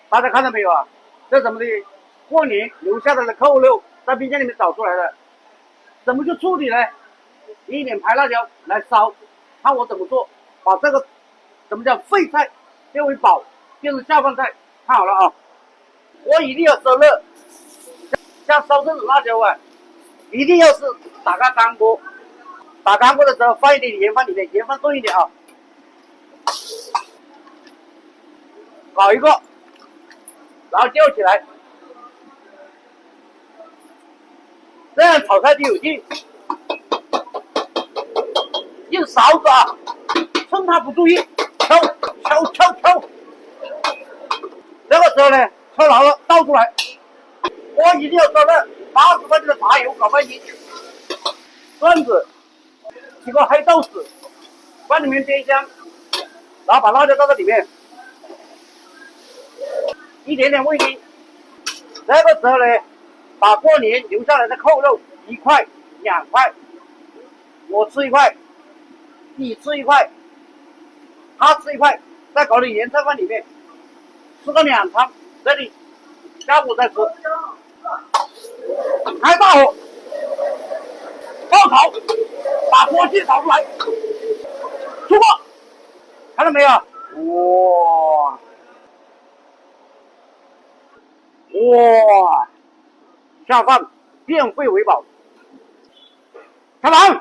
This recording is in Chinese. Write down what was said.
大家看到没有啊？这怎么的？过年留下来的扣肉在冰箱里面找出来的，怎么去处理呢？一点白辣椒来烧，看我怎么做，把这个怎么叫废菜变为宝，变成下饭菜。看好了啊，锅一定要烧热，像烧这种辣椒啊，一定要是打开干锅，打干锅的时候放一点盐放里面，盐放重一点啊，搞一个，然后吊起来，这样炒菜就有劲。用勺子啊，趁他不注意，敲，这个时候呢，敲牢了倒出来，锅一定要烧热，80块钱的茶油搞半斤，蒜子几个黑豆豉放里面煸香，然后把辣椒倒在里面，一点点味精。这个时候呢，把过年留下来的扣肉1块、2块，我吃1块，你吃1块，他吃1块，再搞点盐菜放里面，吃个2餐，这里下午再吃。开大火爆炒，把锅气炒出来，出锅，看到没有？哇哇，下饭变废为宝，开饭。